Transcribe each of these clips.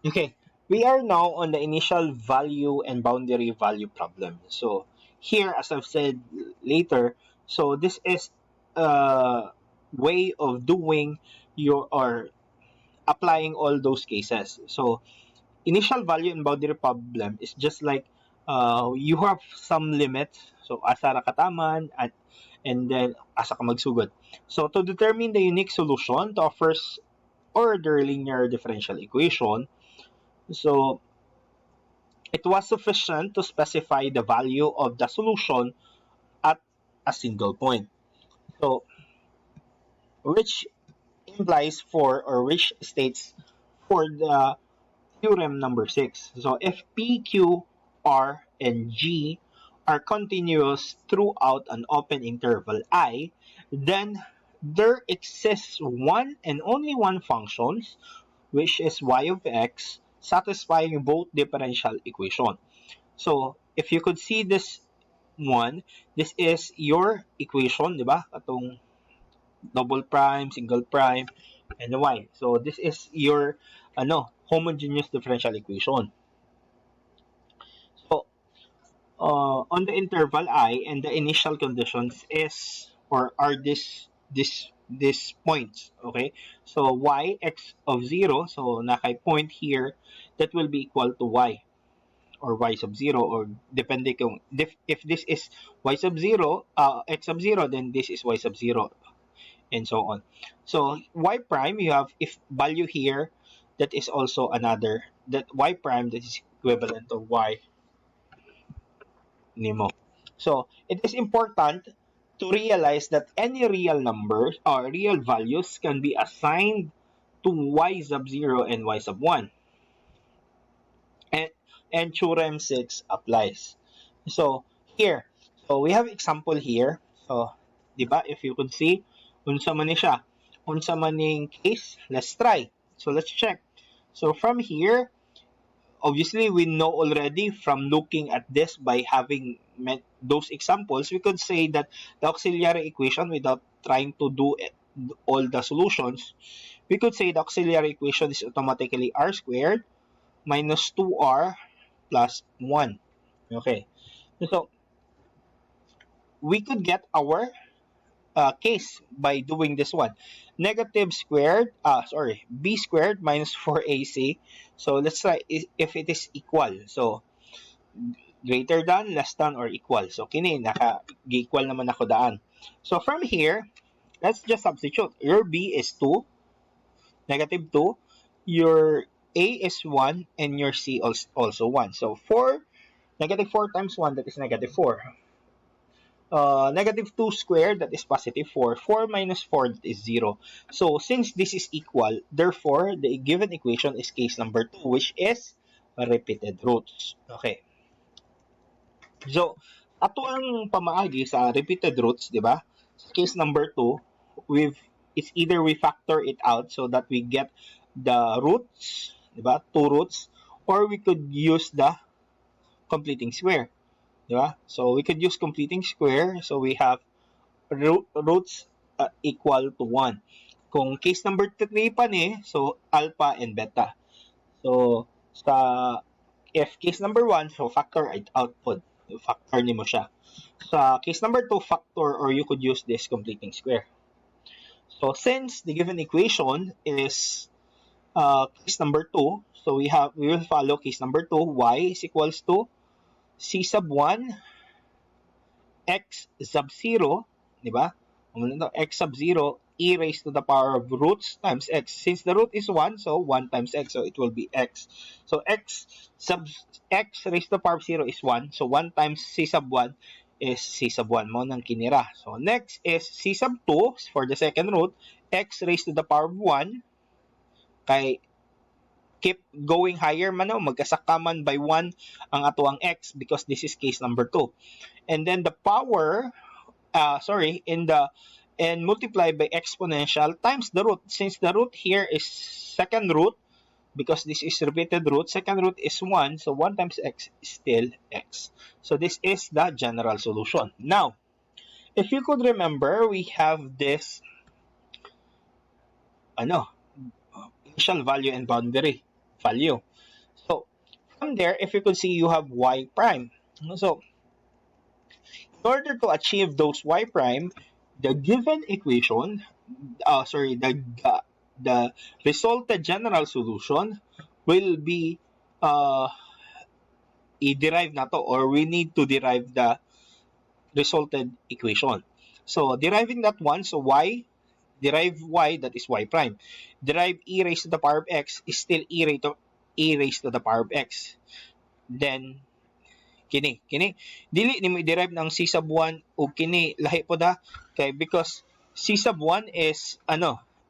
Okay, we are now on the initial value and boundary value problem. So here, as I've said later, so this is a way of doing your or applying all those cases. So initial value and boundary problem is just like you have some limits. So asa ra kataman at and then asa ka magsugod. So to determine the unique solution to a first order linear differential equation, so it was sufficient to specify the value of the solution at a single point. So, which implies for or which states for the theorem number 6. So, if P, Q, R, and G are continuous throughout an open interval I, then there exists one and only one functions, which is y of x, satisfying both differential equation. So, if you could see this one, this is your equation, di ba? Atong double prime, single prime, and the y. So, this is your homogeneous differential equation. So, on the interval I and the initial conditions is or are this points, okay? So, y x of 0, so nakay point here, that will be equal to y or y sub 0, or depende kung if this is y sub 0, x sub 0, then this is y sub 0, and so on. So y prime, you have if value here, that is also another, that y prime that is equivalent to y nemo. So it is important to realize that any real numbers or real values can be assigned to y sub 0 and y sub 1, and theorem 6 applies. So here, so we have example here. So, di ba, if you could see, unsa man ni siya, unsa man ning case, let's try. So let's check. So from here, obviously we know already from looking at this by having met those examples, we could say that the auxiliary equation, without trying to do all the solutions, we could say the auxiliary equation is automatically r squared minus 2r plus 1. Okay. So we could get our case by doing this one. Negative squared, b squared minus 4ac. So let's try if it is equal. So greater than, less than, or equal. So kini, naka-equal naman ako daan. So from here, let's just substitute. Your b is 2, negative 2. Your a is 1, and your c also 1. So 4, negative 4 times 1, that is negative 4. Negative 2 squared, that is positive 4. 4 minus 4, that is 0. So, since this is equal, therefore, the given equation is case number 2, which is repeated roots. Okay. So, ato ang pamaagi sa repeated roots, di ba? Sa case number 2, it's either we factor it out so that we get the roots, di ba? 2 roots, or we could use the completing square. Diba? So we could use completing square. So we have roots equal to 1. Kung case number 3 pa ni, so alpha and beta. So sa if case number 1, so factor it out po. Factor ni mo siya. Sa case number 2, factor, or you could use this completing square. So since the given equation is case number 2, so we will follow case number 2, y is equals to c sub 1 x sub 0, di ba? X sub 0 e raised to the power of roots times x. Since the root is 1, so 1 times x, so it will be x. So x sub x raised to the power of 0 is 1, so 1 times c sub 1 is c sub 1 mo nang kinira. So next is c sub 2 for the second root, x raised to the power of 1, kay keep going higher man o magkasakaman by 1 ang ato ang x because this is case number 2. And then the power, and multiply by exponential times the root. Since the root here is second root, because this is repeated root, second root is 1, so 1 times x is still x. So this is the general solution. Now, if you could remember, we have this initial value and boundary value. So from there, if you could see, you have y prime. So in order to achieve those y prime, the given equation, the resulted general solution will be uh, i-derive na to, or we need to derive the resulted equation. So deriving that one, so derive y, that is y prime. Derive e raised to the power of x is still e raised to the power of x. Then kini dili ni mo derive ng c sub 1 o kini lahi po da kay, because c sub 1 is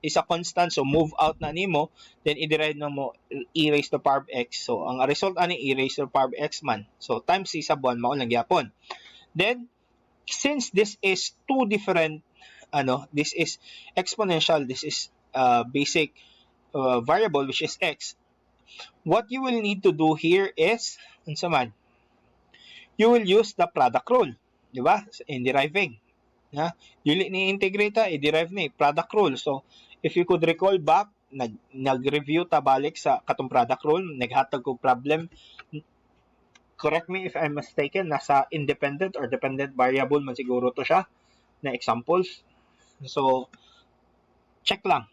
is a constant, so move out na nimo, then i-derive na mo e raised to the power of x. So ang result ani e raised to the power of x man, so times c sub 1 mao lang gyapon. Then since this is two different this is exponential, this is basic variable which is x, what you will need to do here is unsa man, you will use the product rule, di ba? In deriving. Dili ni integrate, i-derive ni product rule. So, if you could recall back, nag-review ta balik sa katong product rule, naghatag ko problem. Correct me if I'm mistaken, nasa independent or dependent variable man siguro to siya na examples. So, check lang.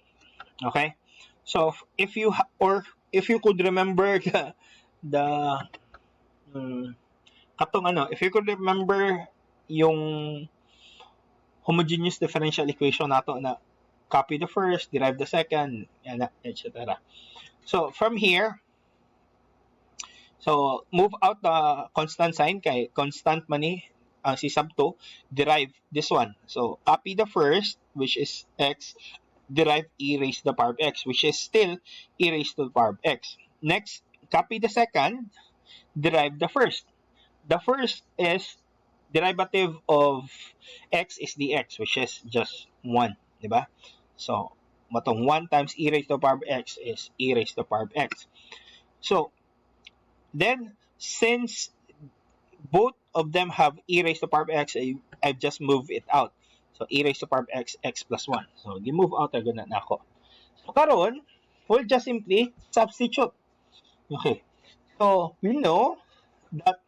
Okay? So, if you could remember the if you could remember yung homogeneous differential equation nato na copy the first, derive the second, etc. So from here, so move out the constant sign kay constant man ni ang c sub 2, derive this one. So copy the first, which is x, derive e raised to the power of x, which is still e raised to the power of x. Next, copy the second, derive the first. The first is derivative of x is dx, which is just 1, di ba? So, matong 1 times e raised to the power of x is e raised to the power of x. So, then, since both of them have e raised to the power of x, I've just moved it out. So, e raised to the power of x, x plus 1. So, gi-move out agad na ako. So, karon, we'll just simply substitute. Okay. So, we know that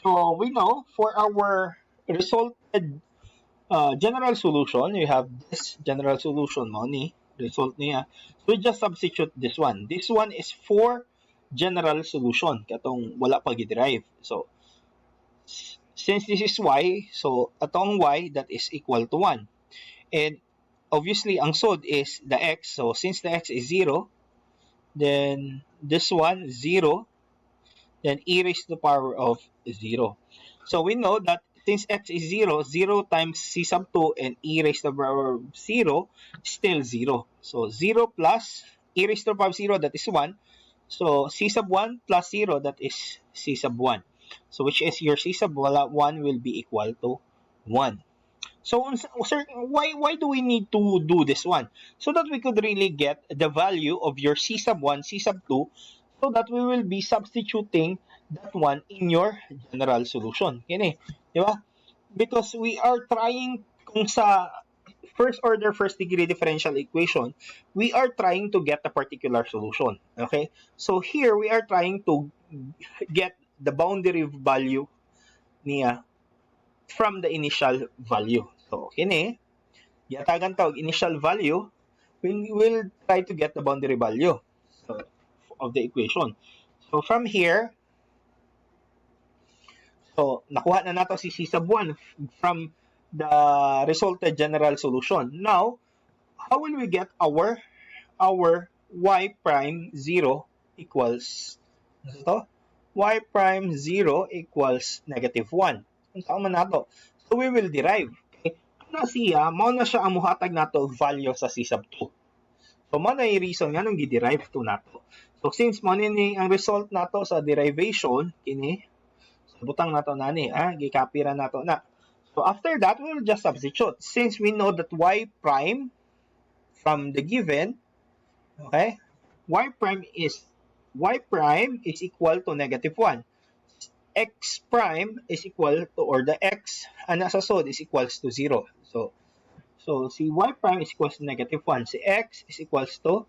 so we know for our resulted general solution, we have this general solution mo ni result niya. So we just substitute this one. This one is for general solution katong wala pa gi-derive. So since this is y, so atong y that is equal to 1. And obviously ang sod is the x. So since the x is 0, then this one 0, then e raised to the power of 0. So we know that since x is 0, 0 times c sub 2 and e raised to the power of 0 is still 0. So 0 plus e raised to the power of 0, that is 1. So c sub 1 plus 0, that is c sub 1. So which is your c sub 1 will be equal to 1. So, sir, why do we need to do this one? So that we could really get the value of your c sub 1, c sub 2, so that we will be substituting that one in your general solution. Yan di ba? Because we are trying, kung sa first order, first degree differential equation, we are trying to get a particular solution. Okay? So here, we are trying to get the boundary value niya from the initial value. So, kini, yatagan tawag initial value, we will try to get the boundary value of the equation. So, from here, so, nakuha na nato si c sub 1 from the resulted general solution. Now, how will we get our y prime 0 equals, ano to? Y prime 0 equals negative 1. Kung saan man nato? So, we will derive. Na siya, mao na siya ang muhatag nato value sa c sub 2. So, mao na yung reason nga nung gi-derive to nato. So, since mao ni ang result nato sa derivation, kini, so, butang nato na ni, gi-copy ra nato na. So, after that, we will just substitute. Since we know that y prime from the given, okay, y prime is equal to negative 1. X prime is equal to, or the x nasa sod is equals to 0. So si y prime is equals to negative 1. Si x is equals to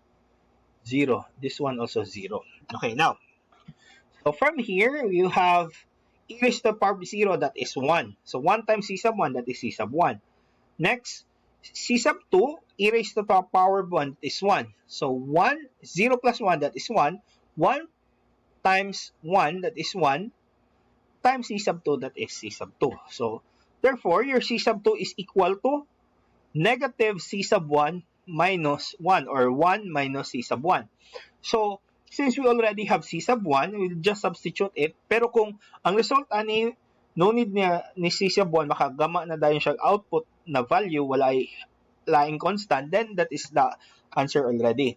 0. This one also 0. Okay, now, so from here, you have e raised to the power of 0, that is 1. So 1 times c sub 1, that is c sub 1. Next, c sub 2, e raised to the power of 1 is 1. So 1, 0 plus 1, that is 1. 1 times 1, that is 1, times c sub 2, that is c sub 2. So, therefore, your c sub 2 is equal to negative c sub 1 minus 1, or 1 minus c sub 1. So, since we already have c sub 1, we'll just substitute it. Pero kung ang result ani no need niya ni c sub 1, makagama na dayon siya output na value, wala ay laing constant, then that is the answer already.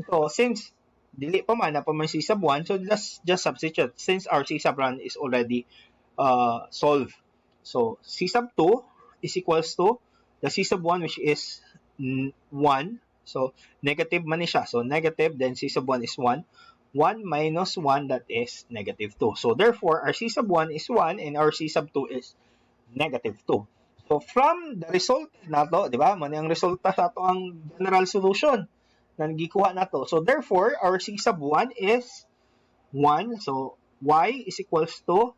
So, since dili pa man na pa man c sub 1, so let's just substitute since our c sub 1 is already solved. So, c sub 2 is equals to the c sub 1, which is 1. So, negative man ni siya. So, negative, then c sub 1 is 1. 1 minus 1, that is negative 2. So, therefore, our c sub 1 is 1 and our c sub 2 is negative 2. So, from the result na to, di ba? Mani ang resulta sa to ang general solution na nagikuha na to. So, therefore, our c sub 1 is 1. So, y is equals to,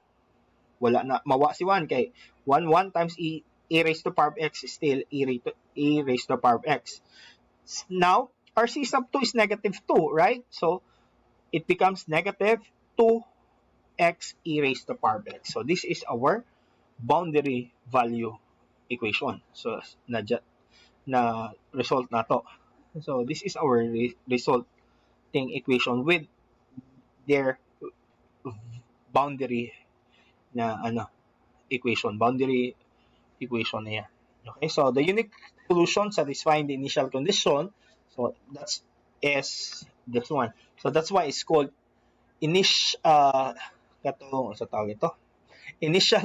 wala na, mawa si 1 kay 1 times e raised to the power of x is still e raised to the power of x. Now, our c sub 2 is negative 2, right? So, it becomes negative 2x e raised to the power of x. So, this is our boundary value equation. So, na result na to. So, this is our resulting equation with their boundary na boundary equation na yan. Okay, so the unique solution satisfying the initial condition, so that's is this one. So that's why it's called initial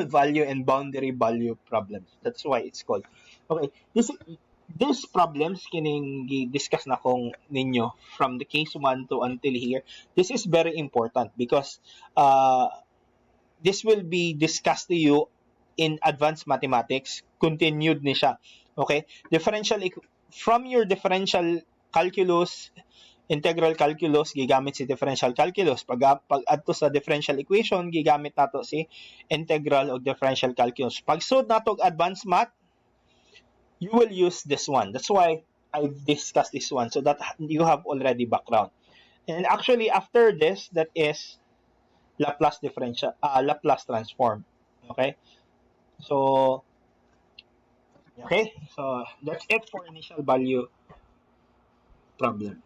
value and boundary value problems. That's why it's called. Okay, these problems kining discuss na kong ninyo from the case 1 to until here. This is very important because this will be discussed to you in advanced mathematics. Continued ni siya. Okay? From your differential calculus, integral calculus, gigamit si differential calculus. Pag adto sa differential equation, gigamit nato si integral o differential calculus. Pag sud nato advanced math, you will use this one. That's why I've discussed this one so that you have already background. And actually, after this, that is Laplace transform. Okay? So that's it for initial value problem.